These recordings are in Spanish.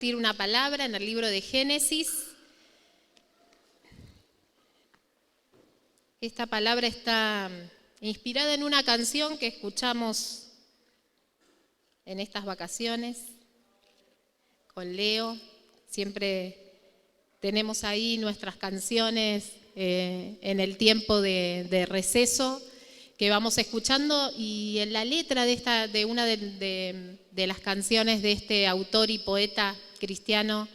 compartir una palabra en el libro de Génesis. Esta palabra está inspirada en una canción que escuchamos en estas vacaciones con Leo. Siempre tenemos ahí nuestras canciones en el tiempo de receso que vamos escuchando, y en la letra de una de las canciones de este autor y poeta cristiano,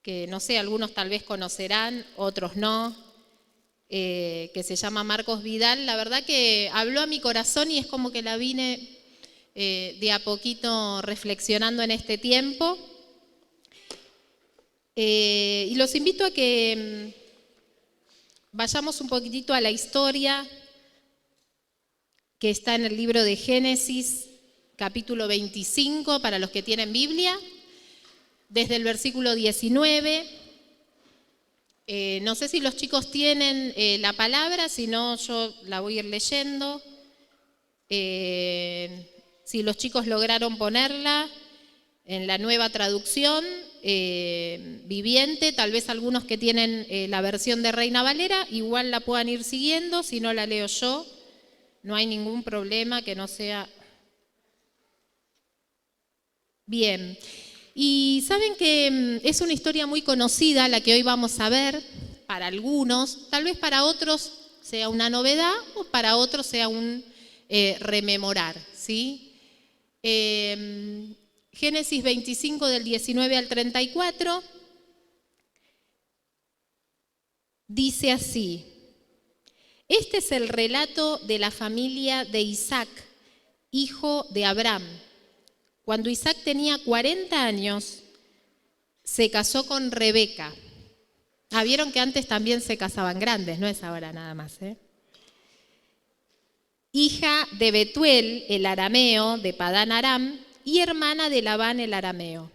que no sé, algunos tal vez conocerán, otros no, que se llama Marcos Vidal, la verdad que habló a mi corazón y es como que la vine de a poquito reflexionando en este tiempo. Y los invito a que vayamos un poquitito a la historia que está en el libro de Génesis, capítulo 25, para los que tienen Biblia, desde el versículo 19. No sé si los chicos tienen la palabra, si no yo la voy a ir leyendo. Si los chicos lograron ponerla en la nueva traducción viviente, tal vez algunos que tienen la versión de Reina Valera, igual la puedan ir siguiendo, si no la leo yo. No hay ningún problema que no sea. Bien, y saben que es una historia muy conocida la que hoy vamos a ver, para algunos, tal vez para otros sea una novedad o para otros sea un rememorar, ¿sí? Génesis 25 del 19 al 34 dice así: este es el relato de la familia de Isaac, hijo de Abraham. Cuando Isaac tenía 40 años, se casó con Rebeca. Vieron que antes también se casaban grandes, no es ahora nada más, hija de Betuel, el arameo, de Padán Aram, y hermana de Labán, el arameo.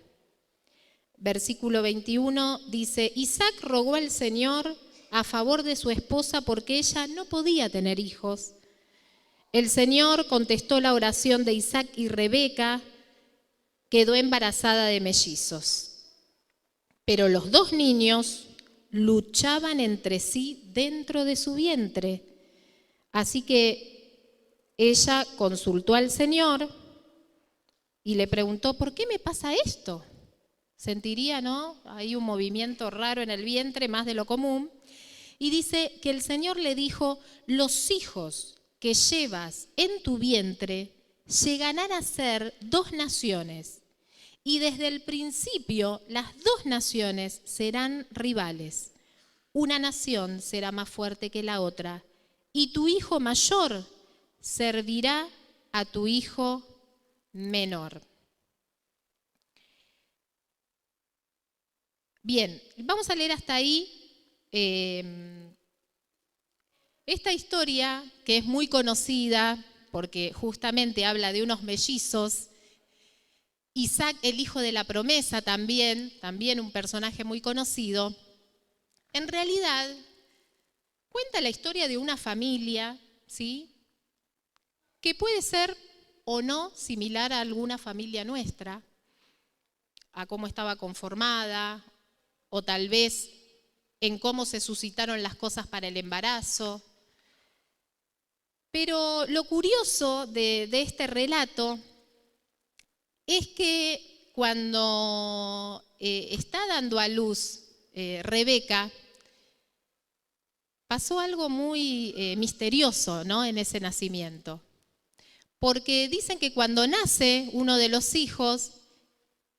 Versículo 21 dice: Isaac rogó al Señor a favor de su esposa porque ella no podía tener hijos. El Señor contestó la oración de Isaac y Rebeca quedó embarazada de mellizos. Pero los dos niños luchaban entre sí dentro de su vientre. Así que ella consultó al Señor y le preguntó: ¿por qué me pasa esto? Sentiría, ¿no? Hay un movimiento raro en el vientre, más de lo común. Y dice que el Señor le dijo: los hijos que llevas en tu vientre llegarán a ser 2 naciones, y desde el principio las 2 naciones serán rivales. Una nación será más fuerte que la otra, y tu hijo mayor servirá a tu hijo menor. Bien, vamos a leer hasta ahí. Esta historia, que es muy conocida porque justamente habla de unos mellizos, Isaac, el hijo de la promesa, también un personaje muy conocido, en realidad cuenta la historia de una familia, ¿sí?, que puede ser o no similar a alguna familia nuestra, a cómo estaba conformada, o tal vez en cómo se suscitaron las cosas para el embarazo. Pero lo curioso de este relato es que cuando está dando a luz Rebeca, pasó algo muy misterioso, ¿no?, en ese nacimiento. Porque dicen que cuando nace uno de los hijos,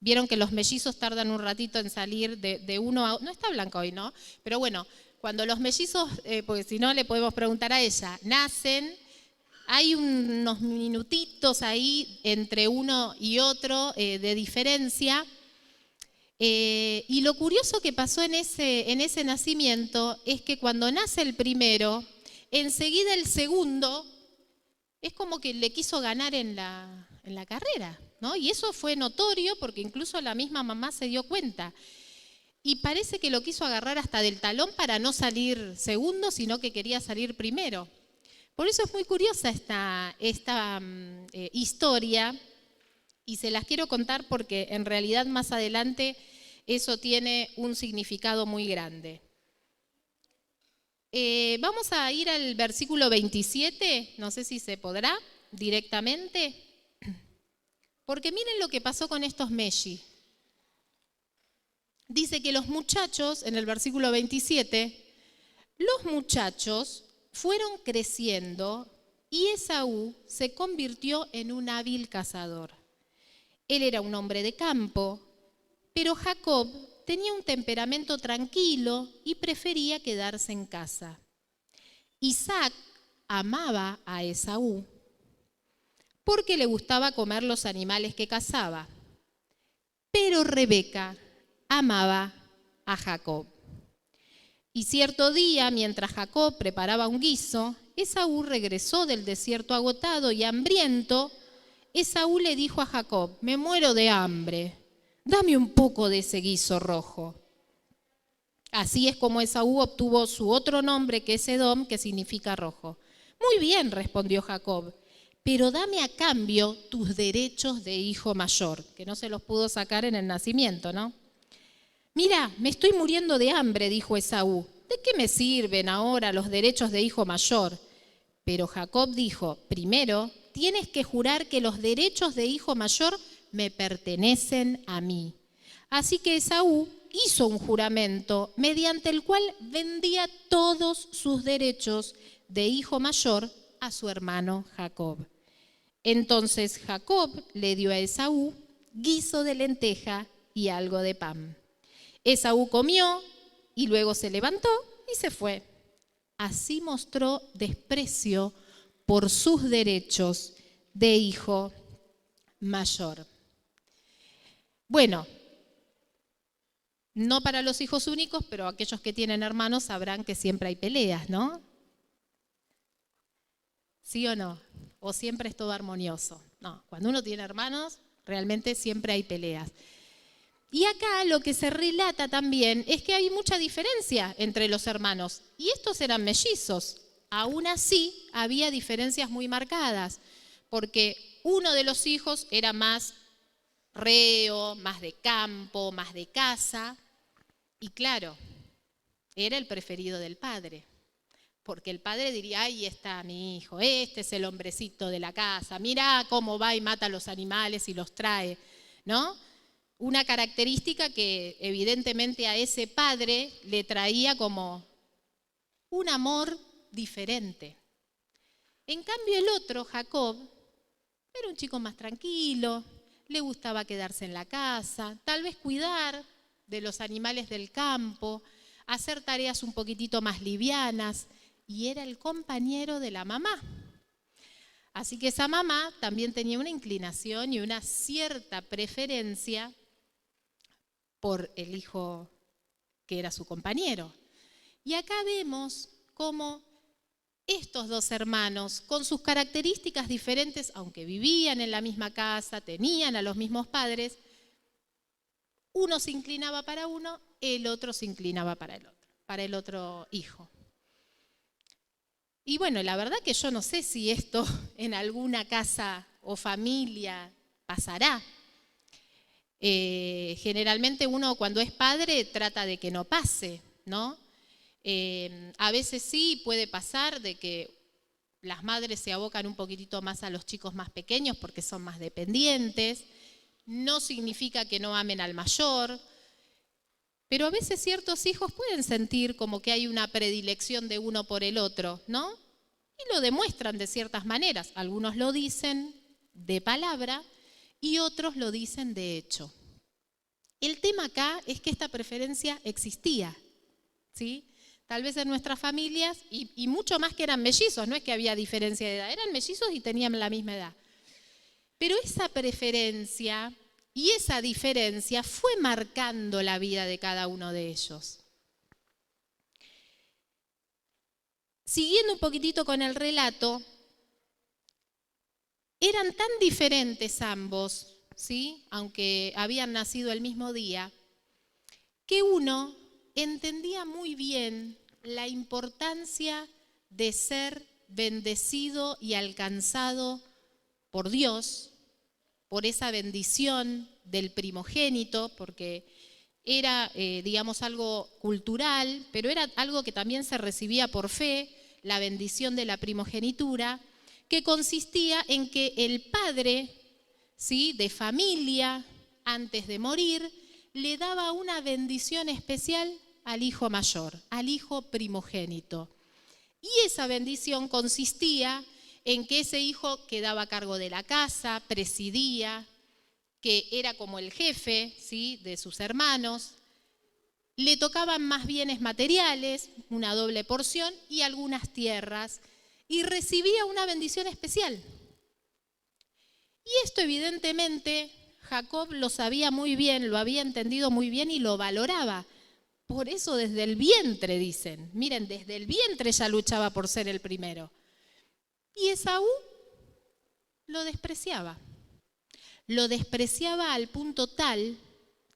vieron que los mellizos tardan un ratito en salir de uno a... No está Blanca hoy, ¿no? Pero bueno, cuando los mellizos, porque si no le podemos preguntar a ella, nacen, hay unos minutitos ahí entre uno y otro de diferencia. Y lo curioso que pasó en ese nacimiento es que cuando nace el primero, enseguida el segundo es como que le quiso ganar en la carrera, ¿no? Y eso fue notorio porque incluso la misma mamá se dio cuenta. Y parece que lo quiso agarrar hasta del talón para no salir segundo, sino que quería salir primero. Por eso es muy curiosa esta historia, Y se las quiero contar porque en realidad más adelante eso tiene un significado muy grande. Vamos a ir al versículo 27, no sé si se podrá directamente, porque miren lo que pasó con estos Meshi. Dice que los muchachos, en el versículo 27, los muchachos fueron creciendo y Esaú se convirtió en un hábil cazador. Él era un hombre de campo, pero Jacob tenía un temperamento tranquilo y prefería quedarse en casa. Isaac amaba a Esaú porque le gustaba comer los animales que cazaba, pero Rebeca amaba a Jacob. Y cierto día, mientras Jacob preparaba un guiso, Esaú regresó del desierto agotado y hambriento. Esaú le dijo a Jacob: me muero de hambre, dame un poco de ese guiso rojo. Así es como Esaú obtuvo su otro nombre, que es Edom, que significa rojo. Muy bien, respondió Jacob, pero dame a cambio tus derechos de hijo mayor, que no se los pudo sacar en el nacimiento, ¿no? Mira, me estoy muriendo de hambre, dijo Esaú. ¿De qué me sirven ahora los derechos de hijo mayor? Pero Jacob dijo: primero, tienes que jurar que los derechos de hijo mayor me pertenecen a mí. Así que Esaú hizo un juramento mediante el cual vendía todos sus derechos de hijo mayor a su hermano Jacob. Entonces Jacob le dio a Esaú guiso de lenteja y algo de pan. Esaú comió y luego se levantó y se fue. Así mostró desprecio por sus derechos de hijo mayor. Bueno, no para los hijos únicos, pero aquellos que tienen hermanos sabrán que siempre hay peleas, ¿no? ¿Sí o no? ¿O siempre es todo armonioso? No, cuando uno tiene hermanos, realmente siempre hay peleas. Y acá lo que se relata también es que hay mucha diferencia entre los hermanos. Y estos eran mellizos. Aún así, había diferencias muy marcadas, porque uno de los hijos era más reo, más de campo, más de casa. Y claro, era el preferido del padre. Porque el padre diría: ahí está mi hijo, este es el hombrecito de la casa, mirá cómo va y mata a los animales y los trae, ¿no? Una característica que evidentemente a ese padre le traía como un amor diferente. En cambio el otro, Jacob, era un chico más tranquilo, le gustaba quedarse en la casa, tal vez cuidar de los animales del campo, hacer tareas un poquitito más livianas, y era el compañero de la mamá. Así que esa mamá también tenía una inclinación y una cierta preferencia por el hijo que era su compañero. Y acá vemos cómo estos dos hermanos, con sus características diferentes, aunque vivían en la misma casa, tenían a los mismos padres, uno se inclinaba para uno, el otro se inclinaba para el otro hijo. Y bueno, la verdad que yo no sé si esto en alguna casa o familia pasará. Generalmente uno cuando es padre trata de que no pase, ¿no? A veces sí puede pasar de que las madres se abocan un poquitito más a los chicos más pequeños porque son más dependientes. No significa que no amen al mayor, pero a veces ciertos hijos pueden sentir como que hay una predilección de uno por el otro, ¿no? Y lo demuestran de ciertas maneras. Algunos lo dicen de palabra y otros lo dicen de hecho. El tema acá es que esta preferencia existía, ¿sí? Tal vez en nuestras familias, y mucho más que eran mellizos, no es que había diferencia de edad, eran mellizos y tenían la misma edad. Pero esa preferencia y esa diferencia fue marcando la vida de cada uno de ellos. Siguiendo un poquitito con el relato, eran tan diferentes ambos, ¿sí? Aunque habían nacido el mismo día, que uno entendía muy bien la importancia de ser bendecido y alcanzado por Dios, por esa bendición del primogénito, porque era, digamos, algo cultural, pero era algo que también se recibía por fe, la bendición de la primogenitura, que consistía en que el padre, ¿sí?, de familia, antes de morir, le daba una bendición especial al hijo mayor, al hijo primogénito. Y esa bendición consistía en que ese hijo quedaba a cargo de la casa, presidía, que era como el jefe, ¿sí?, de sus hermanos. Le tocaban más bienes materiales, una doble porción y algunas tierras, y recibía una bendición especial. Y esto evidentemente Jacob lo sabía muy bien, lo había entendido muy bien y lo valoraba. Por eso desde el vientre, dicen, miren, desde el vientre ya luchaba por ser el primero. Y Esaú lo despreciaba. Lo despreciaba al punto tal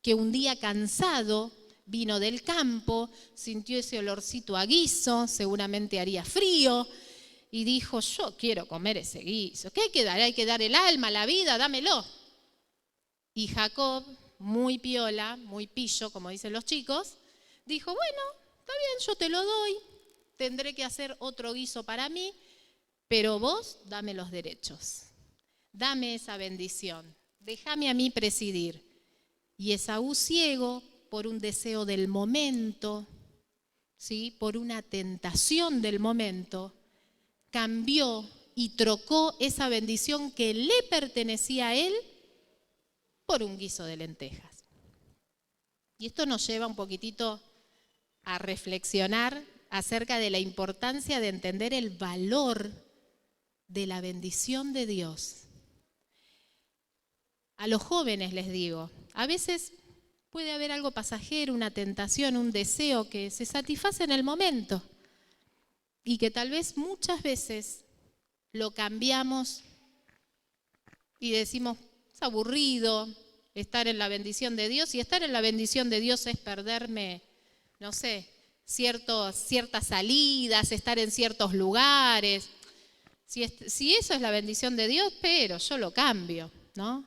que un día cansado vino del campo, sintió ese olorcito a guiso, seguramente haría frío, y dijo, yo quiero comer ese guiso. ¿Qué hay que dar? Hay que dar el alma, la vida, dámelo. Y Jacob, muy piola, muy pillo, como dicen los chicos, dijo, bueno, está bien, yo te lo doy, tendré que hacer otro guiso para mí, pero vos dame los derechos, dame esa bendición, déjame a mí presidir. Y Esaú, ciego por un deseo del momento, ¿sí?, por una tentación del momento, cambió y trocó esa bendición que le pertenecía a él por un guiso de lentejas. Y esto nos lleva un poquitito a reflexionar acerca de la importancia de entender el valor de la bendición de Dios. A los jóvenes les digo, a veces puede haber algo pasajero, una tentación, un deseo que se satisface en el momento y que tal vez muchas veces lo cambiamos y decimos, es aburrido estar en la bendición de Dios, y estar en la bendición de Dios es perderme, no sé, ciertas salidas, estar en ciertos lugares. Si eso es la bendición de Dios, pero yo lo cambio, ¿no?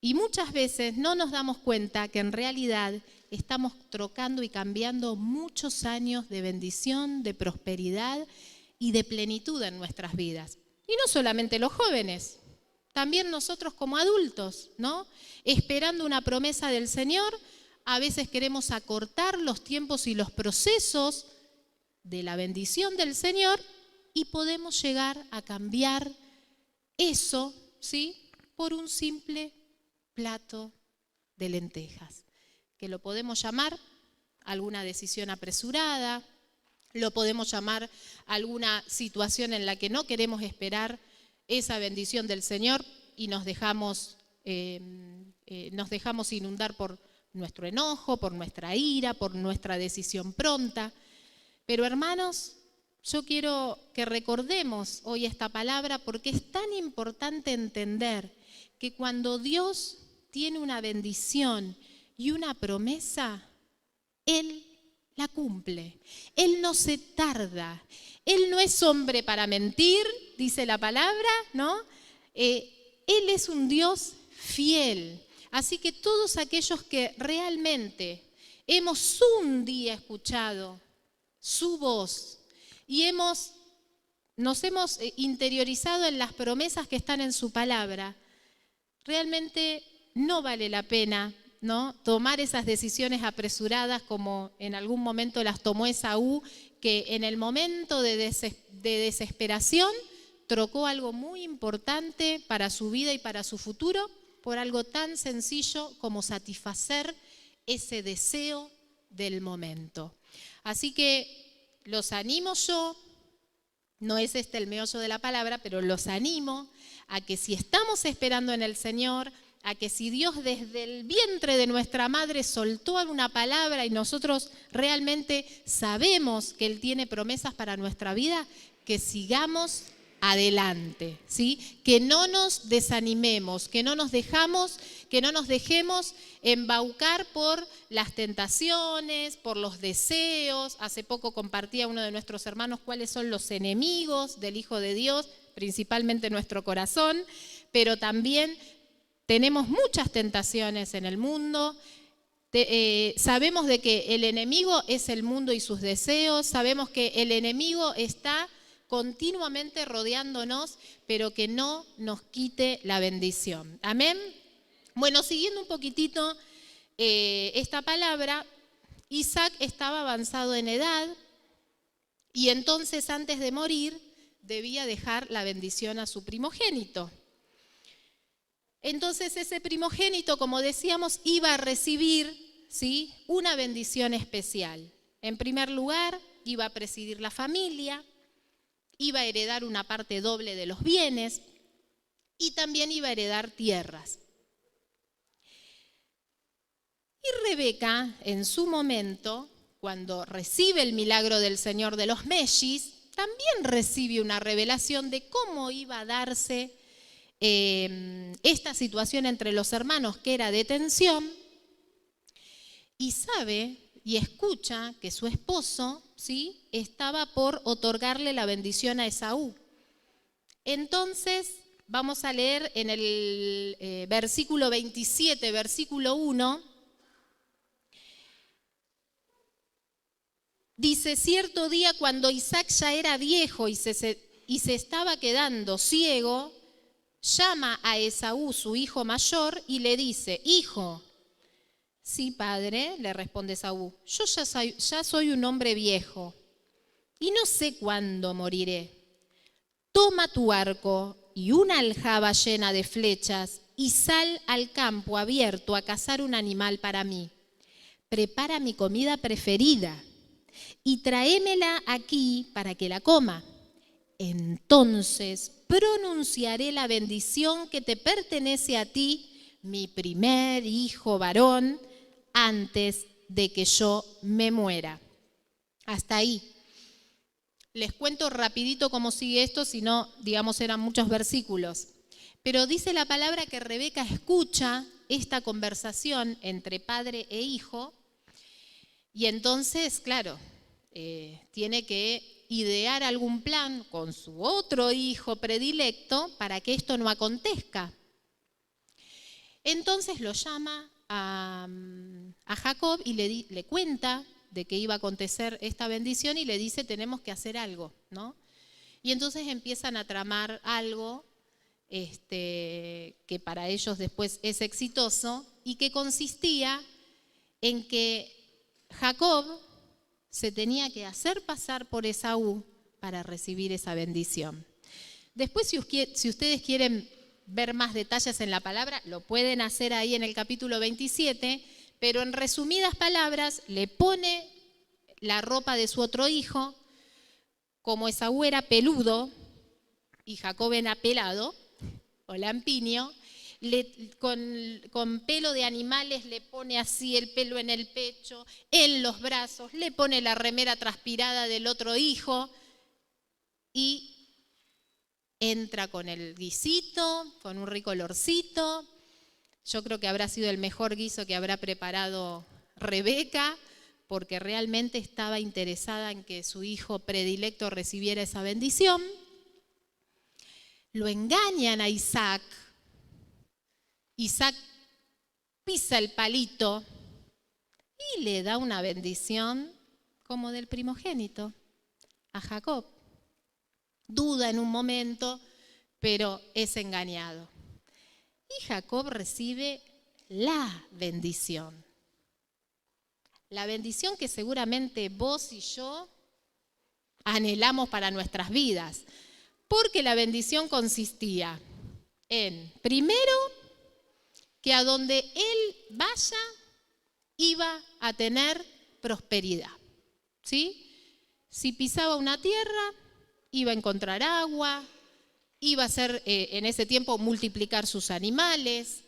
Y muchas veces no nos damos cuenta que en realidad estamos trocando y cambiando muchos años de bendición, de prosperidad y de plenitud en nuestras vidas. Y no solamente los jóvenes, también nosotros como adultos, ¿no? Esperando una promesa del Señor, a veces queremos acortar los tiempos y los procesos de la bendición del Señor y podemos llegar a cambiar eso, ¿sí?, por un simple plato de lentejas, que lo podemos llamar alguna decisión apresurada, lo podemos llamar alguna situación en la que no queremos esperar esa bendición del Señor y nos dejamos inundar por nuestro enojo, por nuestra ira, por nuestra decisión pronta. Pero hermanos, yo quiero que recordemos hoy esta palabra porque es tan importante entender que cuando Dios tiene una bendición y una promesa, Él la cumple. Él no se tarda. Él no es hombre para mentir, dice la palabra, ¿no? Él es un Dios fiel. Así que todos aquellos que realmente hemos un día escuchado su voz y nos hemos interiorizado en las promesas que están en su palabra, realmente no vale la pena, ¿no?, tomar esas decisiones apresuradas como en algún momento las tomó Esaú, que en el momento de desesperación trocó algo muy importante para su vida y para su futuro por algo tan sencillo como satisfacer ese deseo del momento. Así que los animo yo, no es este el meollo de la palabra, pero los animo a que si estamos esperando en el Señor, a que si Dios desde el vientre de nuestra madre soltó alguna palabra y nosotros realmente sabemos que Él tiene promesas para nuestra vida, que sigamos adelante, ¿sí? Que no nos desanimemos, que no nos dejemos embaucar por las tentaciones, por los deseos. Hace poco compartía uno de nuestros hermanos cuáles son los enemigos del Hijo de Dios, principalmente nuestro corazón, pero también tenemos muchas tentaciones en el mundo. Sabemos de que el enemigo es el mundo y sus deseos. Sabemos que el enemigo está continuamente rodeándonos, pero que no nos quite la bendición. Amén. Bueno, siguiendo un poquitito esta palabra, Isaac estaba avanzado en edad y entonces antes de morir debía dejar la bendición a su primogénito. Entonces ese primogénito, como decíamos, iba a recibir, ¿sí?, una bendición especial. En primer lugar, iba a presidir la familia, iba a heredar una parte doble de los bienes y también iba a heredar tierras. Y Rebeca, en su momento, cuando recibe el milagro del Señor de los Mellis, también recibe una revelación de cómo iba a darse esta situación entre los hermanos, que era de tensión, y sabe y escucha que su esposo, ¿sí?, estaba por otorgarle la bendición a Esaú. Entonces, vamos a leer en el versículo 27, versículo 1, dice: cierto día, cuando Isaac ya era viejo y se estaba quedando ciego, llama a Esaú, su hijo mayor, y le dice: hijo. Sí, padre, le responde Esaú, yo ya soy un hombre viejo y no sé cuándo moriré. Toma tu arco y una aljaba llena de flechas y sal al campo abierto a cazar un animal para mí. Prepara mi comida preferida y tráemela aquí para que la coma. Entonces pronunciaré la bendición que te pertenece a ti, mi primer hijo varón, antes de que yo me muera. Hasta ahí. Les cuento rapidito cómo sigue esto, si no, digamos, eran muchos versículos. Pero dice la palabra que Rebeca escucha esta conversación entre padre e hijo y entonces, claro, tiene que idear algún plan con su otro hijo predilecto para que esto no acontezca. Entonces lo llama a Jacob y le cuenta de que iba a acontecer esta bendición y le dice: tenemos que hacer algo, ¿no? Y entonces empiezan a tramar algo que para ellos después es exitoso y que consistía en que Jacob se tenía que hacer pasar por Esaú para recibir esa bendición. Después, si ustedes quieren ver más detalles en la palabra, lo pueden hacer ahí en el capítulo 27, pero en resumidas palabras, le pone la ropa de su otro hijo. Como Esaú era peludo y Jacob era pelado o lampiño, con pelo de animales le pone así el pelo en el pecho, en los brazos, le pone la remera transpirada del otro hijo y entra con el guisito, con un rico olorcito. Yo creo que habrá sido el mejor guiso que habrá preparado Rebeca, porque realmente estaba interesada en que su hijo predilecto recibiera esa bendición. Lo engañan a Isaac. Isaac pisa el palito y le da una bendición como del primogénito a Jacob. Duda en un momento, pero es engañado. Y Jacob recibe la bendición. La bendición que seguramente vos y yo anhelamos para nuestras vidas. Porque la bendición consistía en, primero, que a donde él vaya iba a tener prosperidad. ¿Sí? Si pisaba una tierra, iba a encontrar agua, iba a hacer en ese tiempo multiplicar sus animales,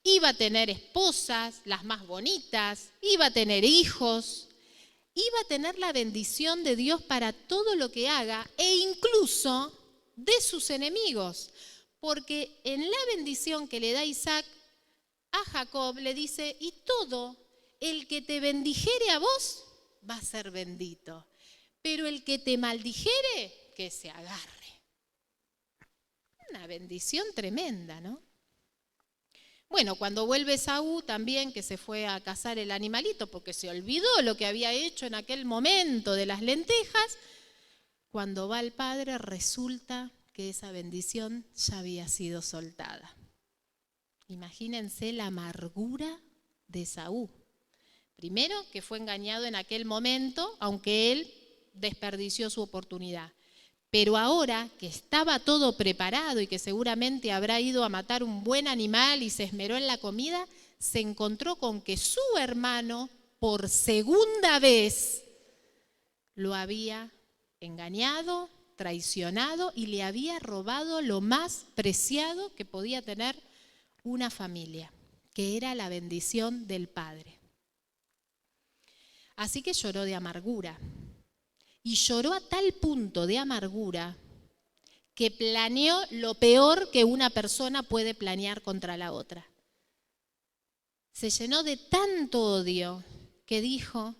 iba a tener esposas, las más bonitas, iba a tener hijos, iba a tener la bendición de Dios para todo lo que haga e incluso de sus enemigos. Porque en la bendición que le da Isaac a Jacob le dice: y todo el que te bendijere a vos va a ser bendito, pero el que te maldijere, que se agarre. Una bendición tremenda, ¿no? Bueno, cuando vuelve Esaú también, que se fue a cazar el animalito porque se olvidó lo que había hecho en aquel momento de las lentejas, cuando va el padre resulta que esa bendición ya había sido soltada. Imagínense la amargura de Esaú. Primero, que fue engañado en aquel momento, aunque él desperdició su oportunidad. Pero ahora que estaba todo preparado y que seguramente habrá ido a matar un buen animal y se esmeró en la comida, se encontró con que su hermano, por segunda vez, lo había engañado, traicionado y le había robado lo más preciado que podía tener una familia, que era la bendición del padre. Así que lloró de amargura. Y lloró a tal punto de amargura que planeó lo peor que una persona puede planear contra la otra. Se llenó de tanto odio que dijo,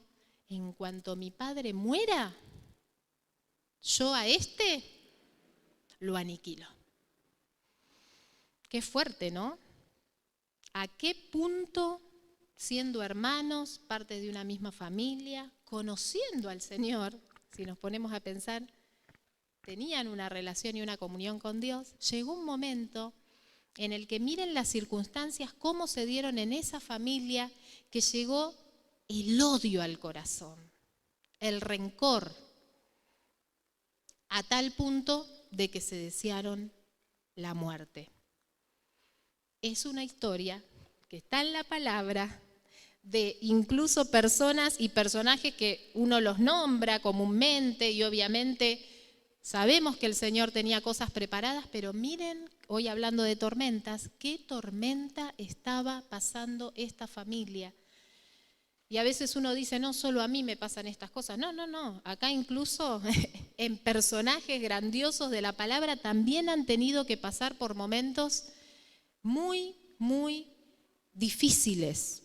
en cuanto mi padre muera, yo a este lo aniquilo. Qué fuerte, ¿no? ¿A qué punto, siendo hermanos, parte de una misma familia, conociendo al Señor, si nos ponemos a pensar, tenían una relación y una comunión con Dios, llegó un momento en el que miren las circunstancias, cómo se dieron en esa familia, que llegó el odio al corazón, el rencor, a tal punto de que se desearon la muerte. Es una historia que está en la palabra, de incluso personas y personajes que uno los nombra comúnmente y obviamente sabemos que el Señor tenía cosas preparadas, pero miren, hoy hablando de tormentas, qué tormenta estaba pasando esta familia. Y a veces uno dice, no, solo a mí me pasan estas cosas. No, acá incluso en personajes grandiosos de la palabra también han tenido que pasar por momentos muy, muy difíciles.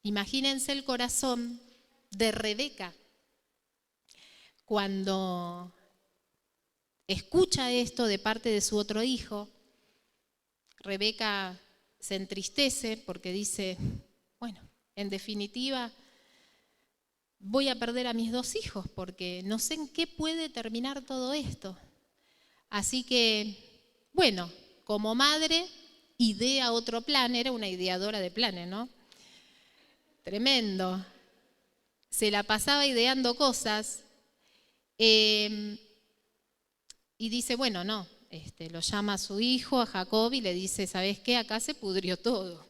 Imagínense el corazón de Rebeca cuando escucha esto de parte de su otro hijo. Rebeca se entristece porque dice, bueno, en definitiva voy a perder a mis 2 hijos porque no sé en qué puede terminar todo esto. Así que, bueno, como madre, idea otro plan, era una ideadora de planes, ¿no? Tremendo. Se la pasaba ideando cosas y dice, bueno, no, lo llama a su hijo, a Jacob, y le dice, ¿sabes qué? Acá se pudrió todo.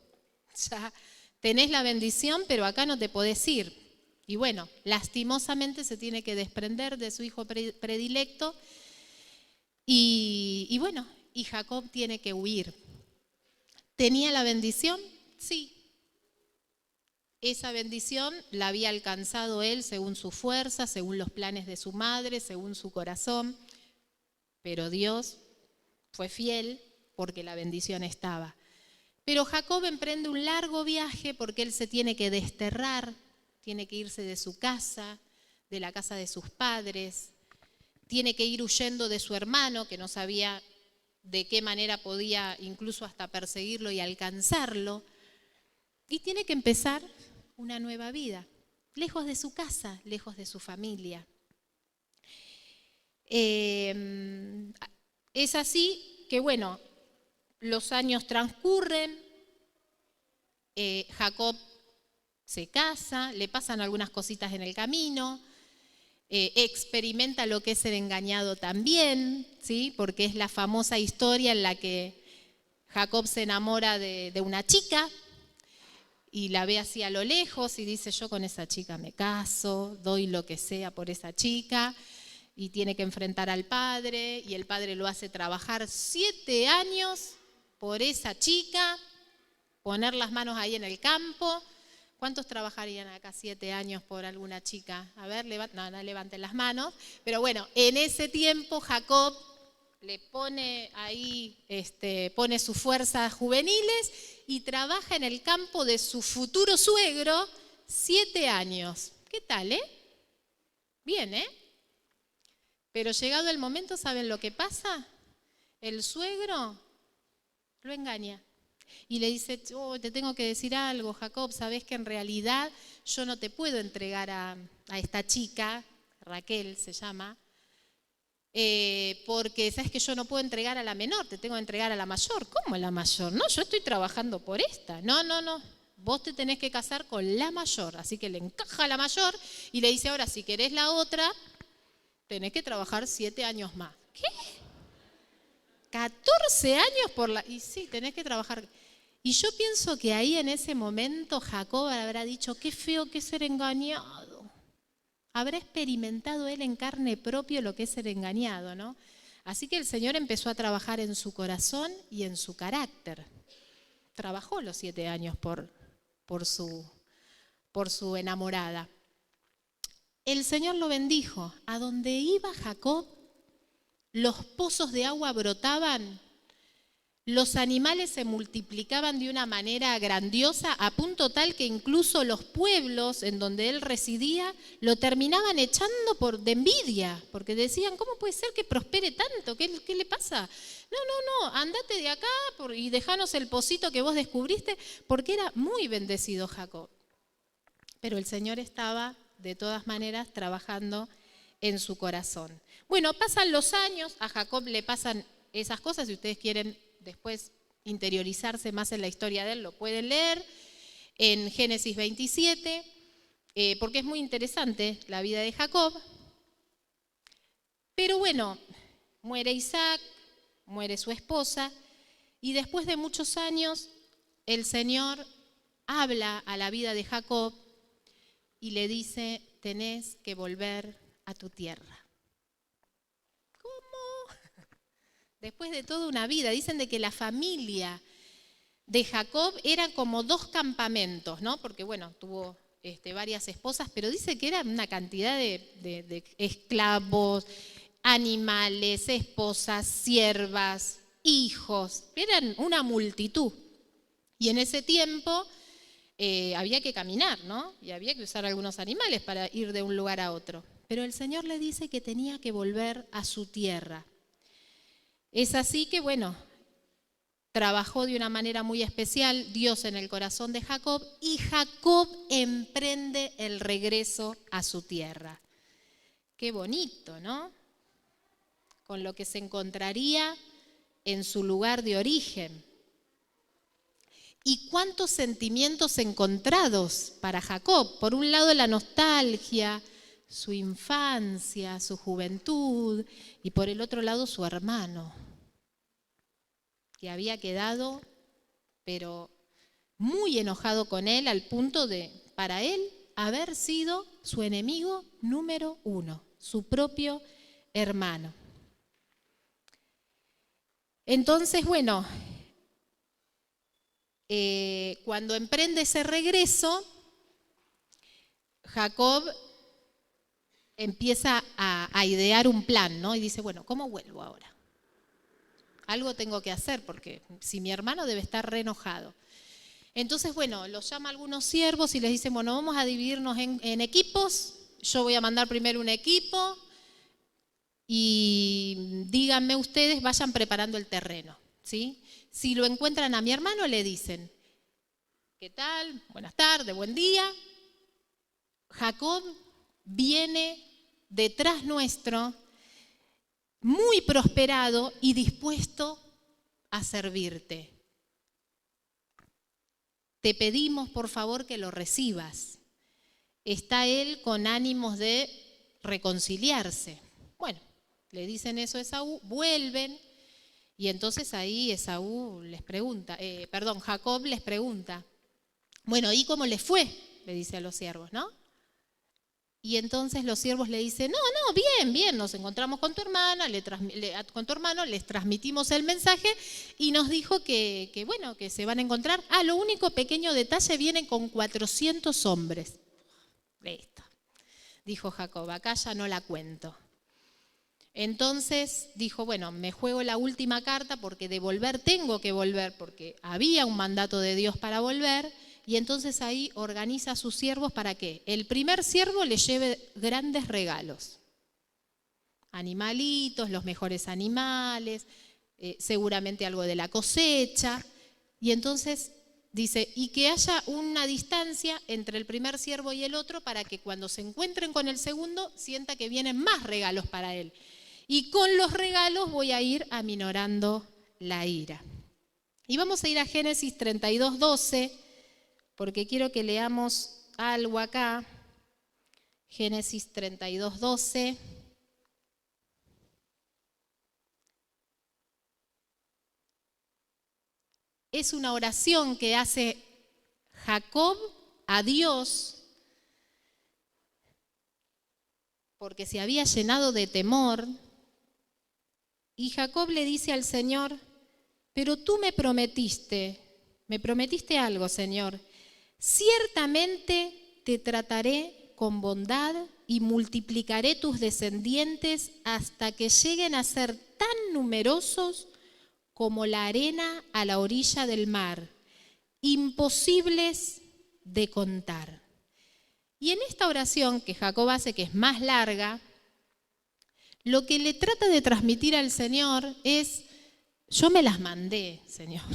Ya tenés la bendición, pero acá no te podés ir. Y bueno, lastimosamente se tiene que desprender de su hijo predilecto y bueno, y Jacob tiene que huir. ¿Tenía la bendición? Sí. Esa bendición la había alcanzado él según su fuerza, según los planes de su madre, según su corazón, pero Dios fue fiel porque la bendición estaba. Pero Jacob emprende un largo viaje porque él se tiene que desterrar, tiene que irse de su casa, de la casa de sus padres, tiene que ir huyendo de su hermano, que no sabía de qué manera podía incluso hasta perseguirlo y alcanzarlo, y tiene que empezar una nueva vida, lejos de su casa, lejos de su familia. Es así que, bueno, los años transcurren, Jacob se casa, le pasan algunas cositas en el camino, experimenta lo que es ser engañado también, ¿sí? Porque es la famosa historia en la que Jacob se enamora de una chica y la ve así a lo lejos y dice, yo con esa chica me caso, doy lo que sea por esa chica, y tiene que enfrentar al padre, y el padre lo hace trabajar 7 años por esa chica, poner las manos ahí en el campo. ¿Cuántos trabajarían acá 7 años por alguna chica? A ver, no levanten las manos. Pero bueno, en ese tiempo Jacob le pone ahí, pone sus fuerzas juveniles y trabaja en el campo de su futuro suegro 7 años. ¿Qué tal, Bien, Pero llegado el momento, ¿saben lo que pasa? El suegro lo engaña. Y le dice, oh, te tengo que decir algo, Jacob, sabés que en realidad yo no te puedo entregar a esta chica, Raquel se llama, porque sabes que yo no puedo entregar a la menor, te tengo que entregar a la mayor. ¿Cómo a la mayor? No, yo estoy trabajando por esta. No, vos te tenés que casar con la mayor. Así que le encaja a la mayor y le dice, ahora si querés la otra, tenés que trabajar 7 años más. ¿Qué? 14 años por la... Y sí, tenés que trabajar. Y yo pienso que ahí en ese momento Jacob habrá dicho, qué feo que es ser engañado. Habrá experimentado él en carne propia lo que es ser engañado, ¿no? Así que el Señor empezó a trabajar en su corazón y en su carácter. Trabajó los 7 años por su enamorada. El Señor lo bendijo. A donde iba Jacob, los pozos de agua brotaban, los animales se multiplicaban de una manera grandiosa, a punto tal que incluso los pueblos en donde él residía lo terminaban echando de envidia, porque decían, ¿cómo puede ser que prospere tanto? ¿Qué le pasa? No, andate de acá y dejanos el pocito que vos descubriste, porque era muy bendecido Jacob. Pero el Señor estaba de todas maneras trabajando en su corazón. Bueno, pasan los años, a Jacob le pasan esas cosas, si ustedes quieren después interiorizarse más en la historia de él, lo pueden leer en Génesis 27, porque es muy interesante la vida de Jacob. Pero bueno, muere Isaac, muere su esposa, y después de muchos años el Señor habla a la vida de Jacob y le dice, tenés que volver a tu tierra. Después de toda una vida, dicen de que la familia de Jacob era como 2 campamentos, ¿no? Porque bueno, tuvo varias esposas, pero dice que era una cantidad de esclavos, animales, esposas, siervas, hijos, eran una multitud. Y en ese tiempo había que caminar, ¿no? Y había que usar algunos animales para ir de un lugar a otro. Pero el Señor le dice que tenía que volver a su tierra. Es así que, bueno, trabajó de una manera muy especial Dios en el corazón de Jacob y Jacob emprende el regreso a su tierra. Qué bonito, ¿no? Con lo que se encontraría en su lugar de origen. Y cuántos sentimientos encontrados para Jacob. Por un lado la nostalgia, su infancia, su juventud, y por el otro lado su hermano, que había quedado, pero muy enojado con él al punto de, para él, haber sido su enemigo número 1, su propio hermano. Entonces, bueno, cuando emprende ese regreso, Jacob empieza a idear un plan, ¿no? Y dice, bueno, ¿cómo vuelvo ahora? Algo tengo que hacer, porque si mi hermano debe estar re enojado. Entonces, bueno, los llama a algunos siervos y les dice, bueno, vamos a dividirnos en equipos. Yo voy a mandar primero un equipo y díganme ustedes, vayan preparando el terreno, ¿sí? Si lo encuentran a mi hermano, le dicen, ¿qué tal? Buenas tardes, buen día. Jacob viene detrás nuestro, muy prosperado y dispuesto a servirte. Te pedimos, por favor, que lo recibas. Está él con ánimos de reconciliarse. Bueno, le dicen eso a Esaú, vuelven, y entonces ahí Jacob les pregunta, bueno, ¿y cómo les fue? Le dice a los siervos, ¿no? Y entonces los siervos le dicen, no, bien, nos encontramos con tu hermana, con tu hermano, les transmitimos el mensaje y nos dijo que se van a encontrar. Lo único pequeño detalle, vienen con 400 hombres. Listo, dijo Jacob, acá ya no la cuento. Entonces dijo, bueno, me juego la última carta porque tengo que volver, porque había un mandato de Dios para volver. Y entonces ahí organiza a sus siervos para que el primer siervo le lleve grandes regalos. Animalitos, los mejores animales, seguramente algo de la cosecha. Y entonces dice, y que haya una distancia entre el primer siervo y el otro para que cuando se encuentren con el segundo sienta que vienen más regalos para él. Y con los regalos voy a ir aminorando la ira. Y vamos a ir a Génesis 32:12, porque quiero que leamos algo acá. Génesis 32:12. Es una oración que hace Jacob a Dios porque se había llenado de temor. Y Jacob le dice al Señor, pero tú me prometiste algo, Señor. Ciertamente te trataré con bondad y multiplicaré tus descendientes hasta que lleguen a ser tan numerosos como la arena a la orilla del mar, imposibles de contar. Y en esta oración que Jacob hace, que es más larga, lo que le trata de transmitir al Señor es, yo me las mandé, Señor,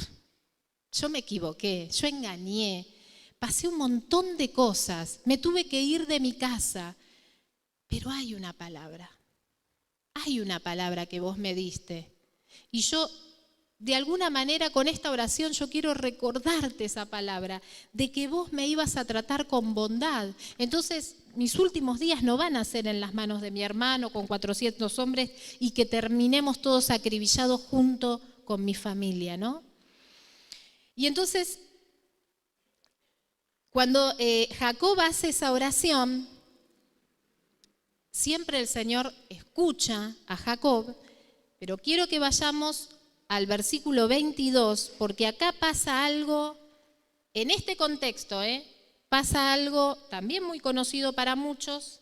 yo me equivoqué, yo engañé, pasé un montón de cosas, me tuve que ir de mi casa, pero hay una palabra que vos me diste. Y yo, de alguna manera, con esta oración yo quiero recordarte esa palabra, de que vos me ibas a tratar con bondad. Entonces, mis últimos días no van a ser en las manos de mi hermano con 400 hombres y que terminemos todos acribillados junto con mi familia, ¿no? Y entonces, cuando Jacob hace esa oración, siempre el Señor escucha a Jacob, pero quiero que vayamos al versículo 22, porque acá pasa algo, en este contexto, pasa algo también muy conocido para muchos.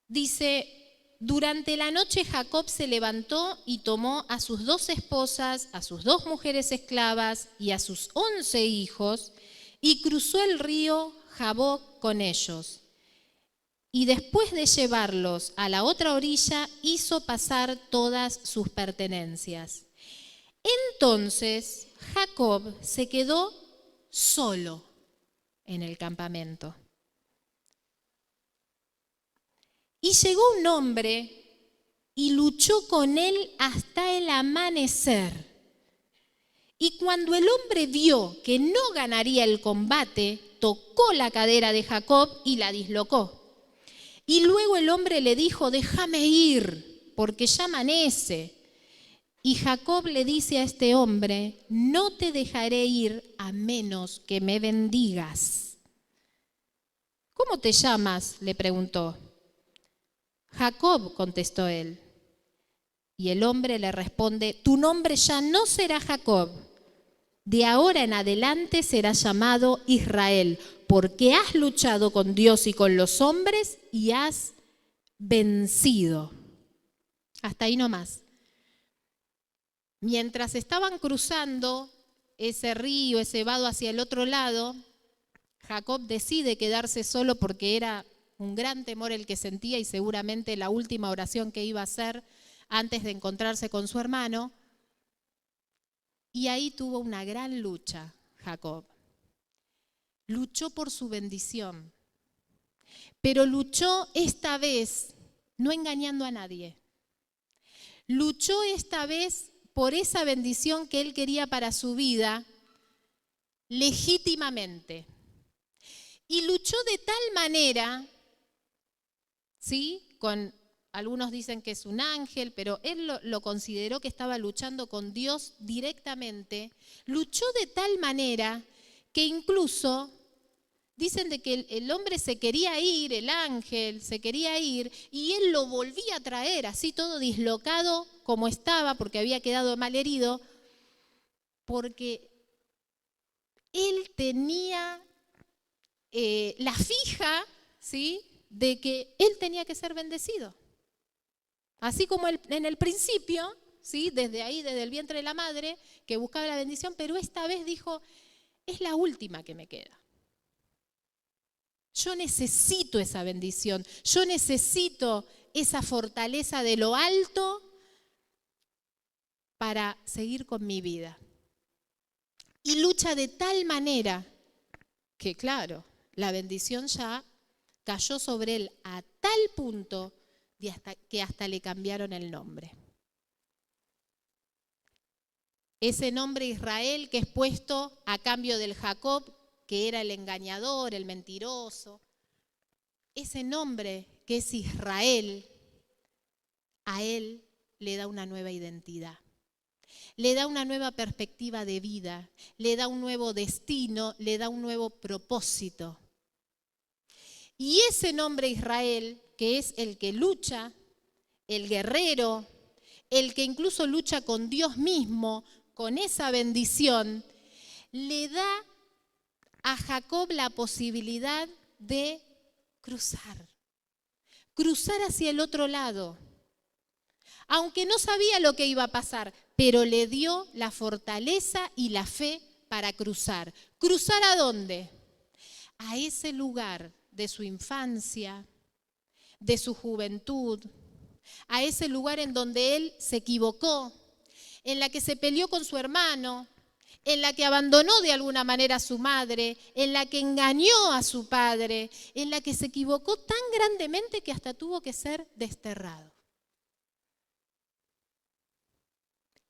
Dice, durante la noche Jacob se levantó y tomó a sus 2 esposas, a sus 2 mujeres esclavas y a sus 11 hijos, y cruzó el río Jaboc con ellos. Y después de llevarlos a la otra orilla, hizo pasar todas sus pertenencias. Entonces Jacob se quedó solo en el campamento. Y llegó un hombre y luchó con él hasta el amanecer. Y cuando el hombre vio que no ganaría el combate, tocó la cadera de Jacob y la dislocó. Y luego el hombre le dijo, déjame ir, porque ya amanece. Y Jacob le dice a este hombre, no te dejaré ir a menos que me bendigas. ¿Cómo te llamas?, le preguntó. Jacob, contestó él. Y el hombre le responde, tu nombre ya no será Jacob, de ahora en adelante será llamado Israel, porque has luchado con Dios y con los hombres y has vencido. Hasta ahí nomás. Mientras estaban cruzando ese río, ese vado hacia el otro lado, Jacob decide quedarse solo porque era un gran temor el que sentía y seguramente la última oración que iba a hacer antes de encontrarse con su hermano. Y ahí tuvo una gran lucha, Jacob. Luchó por su bendición, pero luchó esta vez no engañando a nadie. Luchó esta vez por esa bendición que él quería para su vida, legítimamente. Y luchó de tal manera, ¿sí? Algunos dicen que es un ángel, pero él lo consideró que estaba luchando con Dios directamente. Luchó de tal manera que incluso dicen de que el hombre se quería ir, el ángel se quería ir, y él lo volvía a traer, así todo dislocado como estaba, porque había quedado mal herido, porque él tenía la fija, ¿sí?, de que él tenía que ser bendecido. Así como en el principio, ¿sí?, desde ahí, desde el vientre de la madre, que buscaba la bendición, pero esta vez dijo, es la última que me queda. Yo necesito esa bendición, yo necesito esa fortaleza de lo alto para seguir con mi vida. Y lucha de tal manera que, claro, la bendición ya cayó sobre él a tal punto que hasta le cambiaron el nombre. Ese nombre Israel que es puesto a cambio del Jacob, que era el engañador, el mentiroso, ese nombre que es Israel, a él le da una nueva identidad. Le da una nueva perspectiva de vida, le da un nuevo destino, le da un nuevo propósito. Y ese nombre Israel, que es el que lucha, el guerrero, el que incluso lucha con Dios mismo, con esa bendición, le da a Jacob la posibilidad de cruzar hacia el otro lado. Aunque no sabía lo que iba a pasar, pero le dio la fortaleza y la fe para cruzar. ¿Cruzar a dónde? A ese lugar de su infancia, de su juventud, a ese lugar en donde él se equivocó, en la que se peleó con su hermano, en la que abandonó de alguna manera a su madre, en la que engañó a su padre, en la que se equivocó tan grandemente que hasta tuvo que ser desterrado.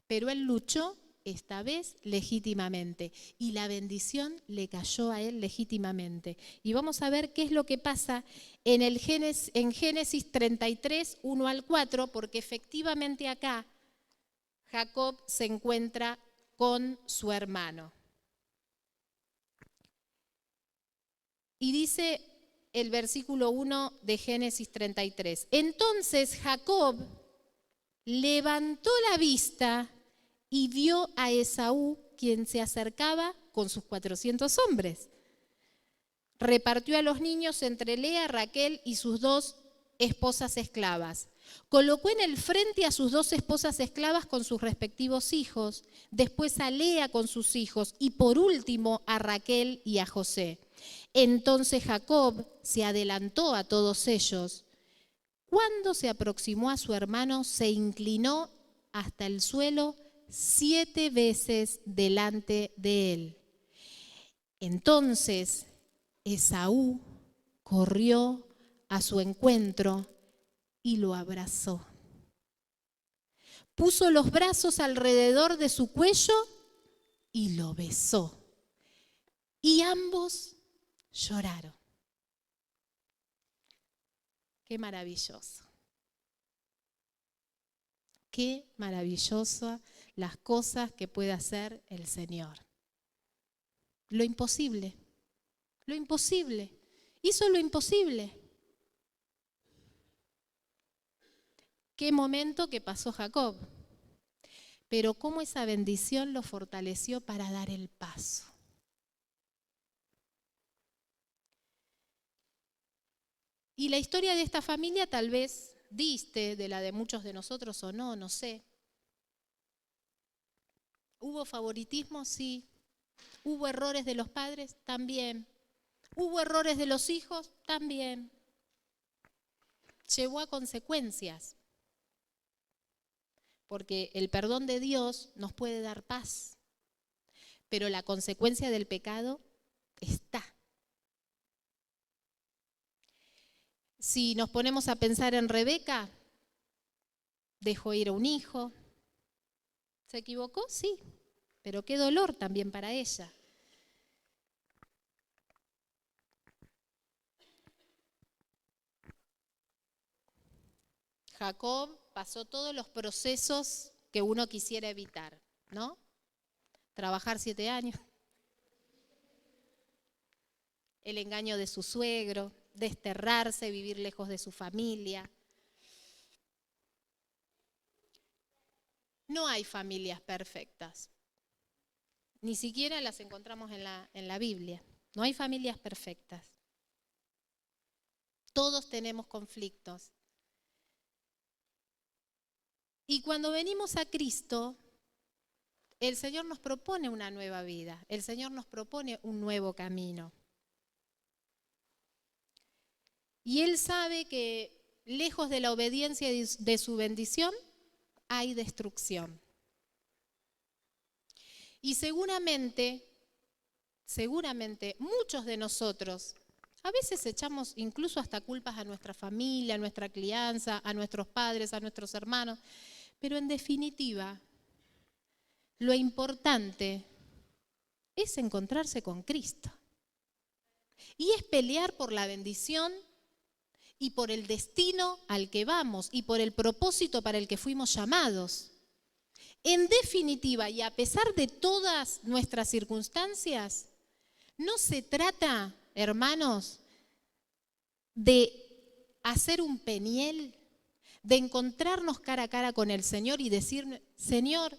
Pero él luchó esta vez legítimamente y la bendición le cayó a él legítimamente. Y vamos a ver qué es lo que pasa en Génesis 33, 1 al 4, porque efectivamente acá Jacob se encuentra con su hermano. Y dice el versículo 1 de Génesis 33. Entonces Jacob levantó la vista y vio a Esaú, quien se acercaba con sus 400 hombres. Repartió a los niños entre Lea, Raquel y sus 2 esposas esclavas. Colocó en el frente a sus 2 esposas esclavas con sus respectivos hijos, después a Lea con sus hijos y por último a Raquel y a José. Entonces Jacob se adelantó a todos ellos. Cuando se aproximó a su hermano, se inclinó hasta el suelo 7 veces delante de él. Entonces Esaú corrió a su encuentro y lo abrazó. Puso los brazos alrededor de su cuello y lo besó. Y ambos lloraron. Qué maravilloso. Qué maravilloso las cosas que puede hacer el Señor. Lo imposible. Lo imposible. Hizo lo imposible. Qué momento que pasó Jacob. Pero cómo esa bendición lo fortaleció para dar el paso. Y la historia de esta familia tal vez diste de la de muchos de nosotros o no, no sé. ¿Hubo favoritismo? Sí. ¿Hubo errores de los padres? También. ¿Hubo errores de los hijos? También. Llevó a consecuencias. Porque el perdón de Dios nos puede dar paz, pero la consecuencia del pecado está. Si nos ponemos a pensar en Rebeca, dejó ir a un hijo. ¿Se equivocó? Sí, pero qué dolor también para ella. Jacob pasó todos los procesos que uno quisiera evitar, ¿no? Trabajar 7 años, el engaño de su suegro, desterrarse, vivir lejos de su familia. No hay familias perfectas, ni siquiera las encontramos en la Biblia. No hay familias perfectas. Todos tenemos conflictos. Y cuando venimos a Cristo, el Señor nos propone una nueva vida, el Señor nos propone un nuevo camino. Y Él sabe que lejos de la obediencia de su bendición hay destrucción. Y seguramente muchos de nosotros a veces echamos incluso hasta culpas a nuestra familia, a nuestra crianza, a nuestros padres, a nuestros hermanos, pero en definitiva, lo importante es encontrarse con Cristo. Y es pelear por la bendición y por el destino al que vamos y por el propósito para el que fuimos llamados. En definitiva, y a pesar de todas nuestras circunstancias, no se trata, hermanos, de hacer un peniel, de encontrarnos cara a cara con el Señor y decir, Señor,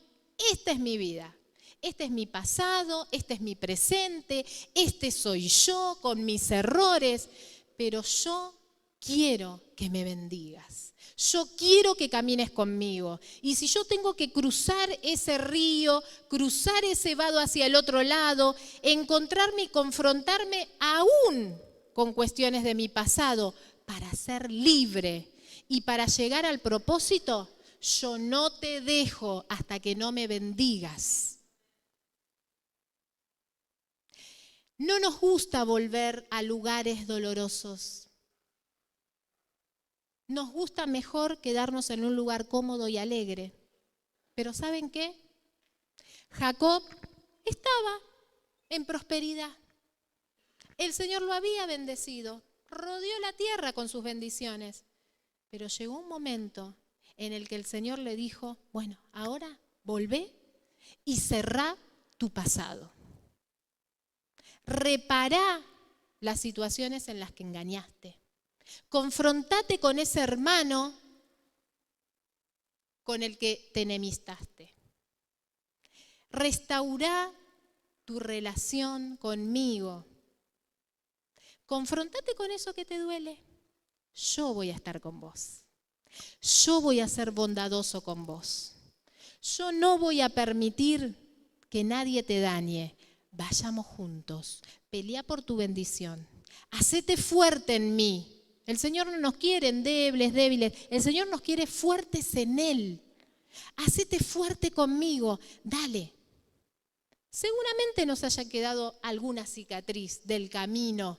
esta es mi vida. Este es mi pasado, este es mi presente, este soy yo con mis errores, pero yo quiero que me bendigas. Yo quiero que camines conmigo. Y si yo tengo que cruzar ese río, cruzar ese vado hacia el otro lado, encontrarme y confrontarme aún con cuestiones de mi pasado para ser libre y para llegar al propósito, yo no te dejo hasta que no me bendigas. No nos gusta volver a lugares dolorosos. Nos gusta mejor quedarnos en un lugar cómodo y alegre. Pero ¿saben qué? Jacob estaba en prosperidad. El Señor lo había bendecido, rodeó la tierra con sus bendiciones. Pero llegó un momento en el que el Señor le dijo, bueno, ahora volvé y cerrá tu pasado. Repará las situaciones en las que engañaste. Confrontate con ese hermano con el que te enemistaste. Restaurá tu relación conmigo. Confrontate con eso que te duele. Yo voy a estar con vos. Yo voy a ser bondadoso con vos. Yo no voy a permitir que nadie te dañe. Vayamos juntos, pelea por tu bendición, hacete fuerte en mí. El Señor no nos quiere débiles, el Señor nos quiere fuertes en Él. Hacete fuerte conmigo, dale. Seguramente nos haya quedado alguna cicatriz del camino,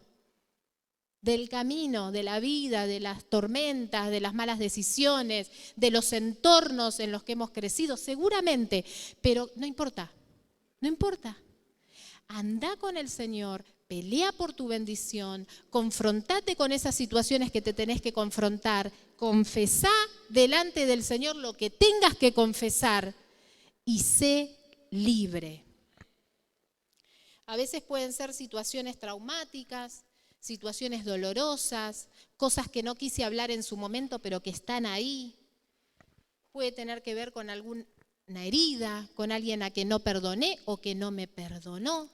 de la vida, de las tormentas, de las malas decisiones, de los entornos en los que hemos crecido, seguramente, pero no importa. Anda con el Señor, pelea por tu bendición, confrontate con esas situaciones que te tenés que confrontar, confesá delante del Señor lo que tengas que confesar y sé libre. A veces pueden ser situaciones traumáticas, situaciones dolorosas, cosas que no quise hablar en su momento pero que están ahí. Puede tener que ver con alguna herida, con alguien a quien no perdoné o que no me perdonó,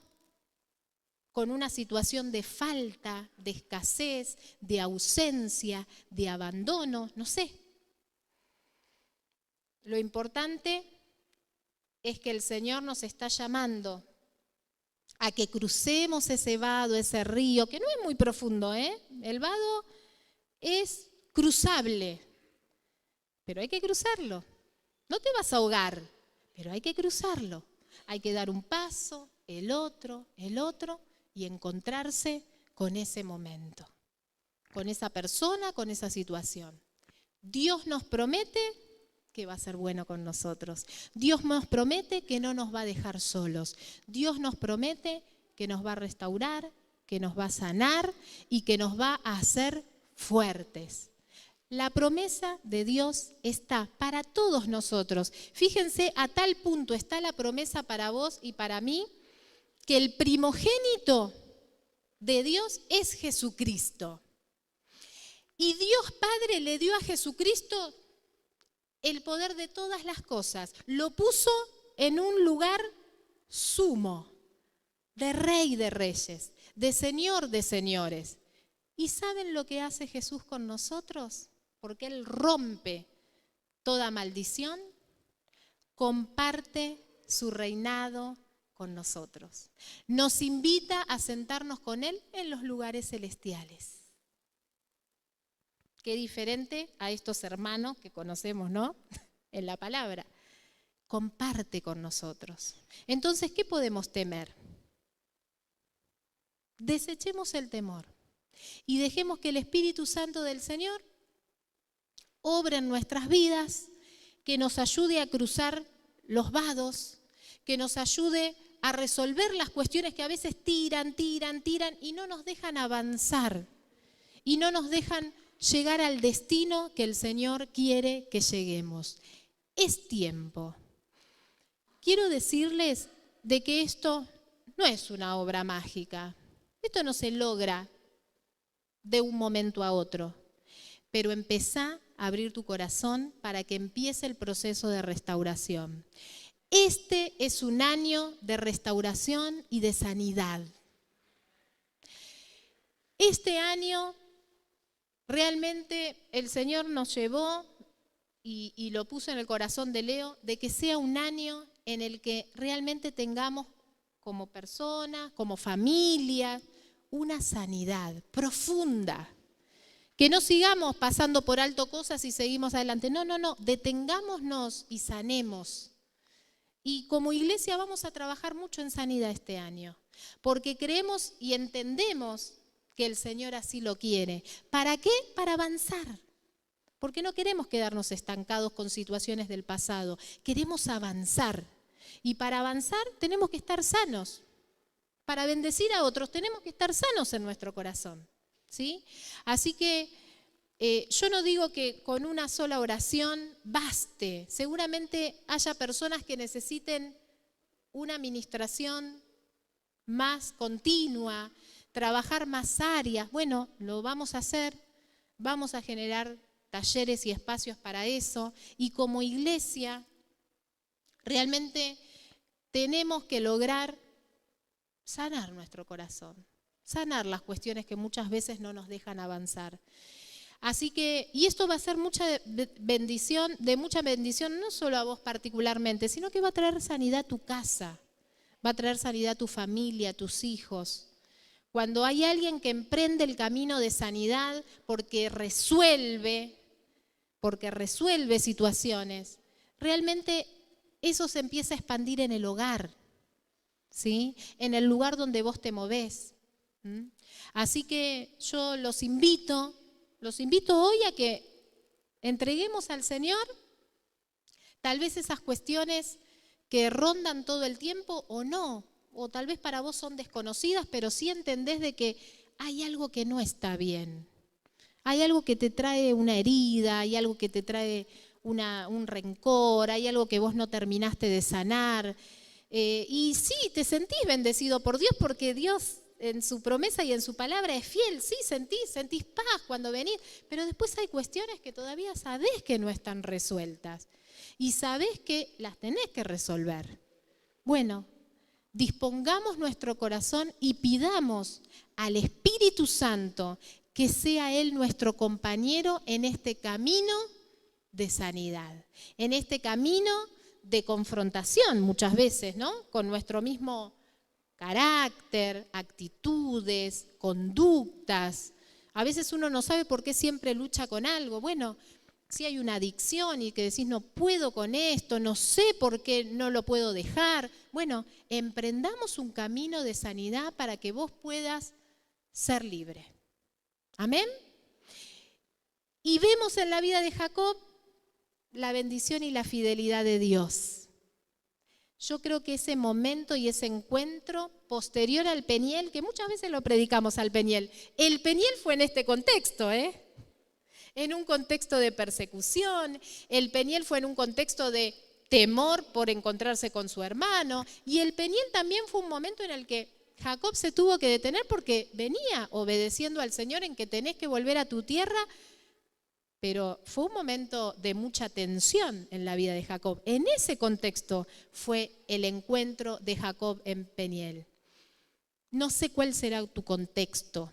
con una situación de falta, de escasez, de ausencia, de abandono, no sé. Lo importante es que el Señor nos está llamando a que crucemos ese vado, ese río, que no es muy profundo, ¿eh? El vado es cruzable, pero hay que cruzarlo. No te vas a ahogar, pero hay que cruzarlo. Hay que dar un paso, el otro, y encontrarse con ese momento, con esa persona, con esa situación. Dios nos promete que va a ser bueno con nosotros. Dios nos promete que no nos va a dejar solos. Dios nos promete que nos va a restaurar, que nos va a sanar y que nos va a hacer fuertes. La promesa de Dios está para todos nosotros. Fíjense, a tal punto está la promesa para vos y para mí, que el primogénito de Dios es Jesucristo. Y Dios Padre le dio a Jesucristo el poder de todas las cosas. Lo puso en un lugar sumo, de Rey de Reyes, de Señor de Señores. ¿Y saben lo que hace Jesús con nosotros? Porque Él rompe toda maldición, comparte su reinado con nosotros. Nos invita a sentarnos con Él en los lugares celestiales. Qué diferente a estos hermanos que conocemos, ¿no? En la palabra. comparte con nosotros. Entonces, ¿qué podemos temer? Desechemos el temor y dejemos que el Espíritu Santo del Señor obre en nuestras vidas, que nos ayude a cruzar los vados, que nos ayude a resolver las cuestiones que a veces tiran y no nos dejan avanzar y no nos dejan llegar al destino que el Señor quiere que lleguemos. Es tiempo. Quiero decirles de que esto no es una obra mágica. Esto no se logra de un momento a otro. Pero empezá a abrir tu corazón para que empiece el proceso de restauración. Este es un año de restauración y de sanidad. Este año realmente el Señor nos llevó y lo puso en el corazón de Leo, de que sea un año en el que realmente tengamos como personas, como familia, una sanidad profunda. Que no sigamos pasando por alto cosas y seguimos adelante. No, detengámonos y sanemos. Y como iglesia vamos a trabajar mucho en sanidad este año, porque creemos y entendemos que el Señor así lo quiere. ¿Para qué? Para avanzar. Porque no queremos quedarnos estancados con situaciones del pasado, queremos avanzar. Y para avanzar tenemos que estar sanos. Para bendecir a otros tenemos que estar sanos en nuestro corazón. ¿Sí? Así que yo no digo que con una sola oración baste. Seguramente haya personas que necesiten una administración más continua, trabajar más áreas. Bueno, lo vamos a hacer, vamos a generar talleres y espacios para eso. Y como iglesia, realmente tenemos que lograr sanar nuestro corazón, sanar las cuestiones que muchas veces no nos dejan avanzar. Así que, y esto va a ser mucha bendición, no solo a vos particularmente, sino que va a traer sanidad a tu casa, va a traer sanidad a tu familia, a tus hijos. Cuando hay alguien que emprende el camino de sanidad porque resuelve situaciones, realmente eso se empieza a expandir en el hogar, ¿sí? En el lugar donde vos te movés. Así que yo los invito hoy a que entreguemos al Señor tal vez esas cuestiones que rondan todo el tiempo o no, o tal vez para vos son desconocidas, pero sí entendés de que hay algo que no está bien. Hay algo que te trae una herida, hay algo que te trae un rencor, hay algo que vos no terminaste de sanar. Y sí, te sentís bendecido por Dios porque Dios en su promesa y en su palabra es fiel. Sí, sentís paz cuando venís, pero después hay cuestiones que todavía sabés que no están resueltas y sabés que las tenés que resolver. Bueno, dispongamos nuestro corazón y pidamos al Espíritu Santo que sea Él nuestro compañero en este camino de sanidad, en este camino de confrontación muchas veces, ¿no? Con nuestro mismo carácter, actitudes, conductas. A veces uno no sabe por qué siempre lucha con algo. Bueno, si hay una adicción y que decís no puedo con esto, no sé por qué no lo puedo dejar. Bueno, emprendamos un camino de sanidad para que vos puedas ser libre. Amén. Y vemos en la vida de Jacob la bendición y la fidelidad de Dios. Yo creo que ese momento y ese encuentro posterior al Peniel, que muchas veces lo predicamos al Peniel, el Peniel fue en este contexto, en un contexto de persecución, el Peniel fue en un contexto de temor por encontrarse con su hermano, y el Peniel también fue un momento en el que Jacob se tuvo que detener porque venía obedeciendo al Señor en que tenés que volver a tu tierra, pero fue un momento de mucha tensión en la vida de Jacob. En ese contexto fue el encuentro de Jacob en Peniel. No sé cuál será tu contexto,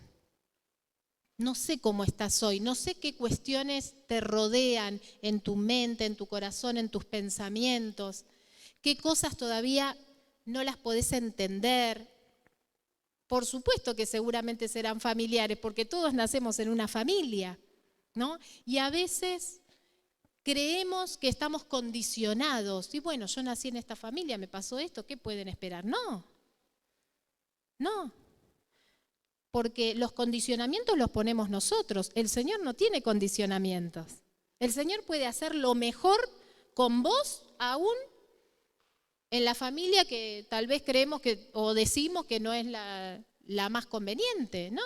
no sé cómo estás hoy, no sé qué cuestiones te rodean en tu mente, en tu corazón, en tus pensamientos, qué cosas todavía no las podés entender. Por supuesto que seguramente serán familiares, porque todos nacemos en una familia, ¿no? Y a veces creemos que estamos condicionados. Y bueno, yo nací en esta familia, me pasó esto, ¿qué pueden esperar? No, no. Porque los condicionamientos los ponemos nosotros. El Señor no tiene condicionamientos. El Señor puede hacer lo mejor con vos, aún en la familia que tal vez creemos que o decimos que no es la más conveniente. No,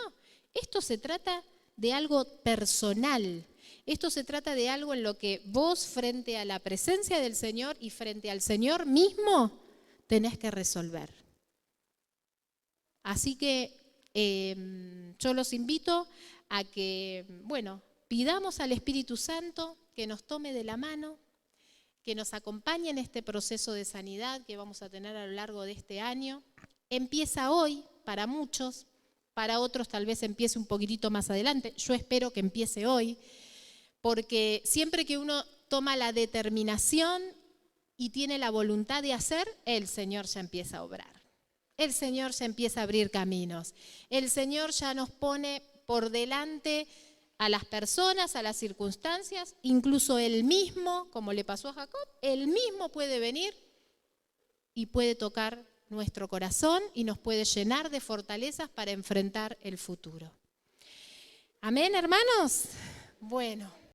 esto se trata de algo personal. Esto se trata de algo en lo que vos, frente a la presencia del Señor y frente al Señor mismo, tenés que resolver. Así que yo los invito a que, bueno, pidamos al Espíritu Santo que nos tome de la mano, que nos acompañe en este proceso de sanidad que vamos a tener a lo largo de este año. Empieza hoy para muchos, para otros tal vez empiece un poquitito más adelante. Yo espero que empiece hoy, porque siempre que uno toma la determinación y tiene la voluntad de hacer, el Señor ya empieza a obrar. El Señor ya empieza a abrir caminos. El Señor ya nos pone por delante a las personas, a las circunstancias, incluso Él mismo, como le pasó a Jacob, Él mismo puede venir y puede tocar nuestro corazón y nos puede llenar de fortalezas para enfrentar el futuro. Amén, hermanos. Bueno.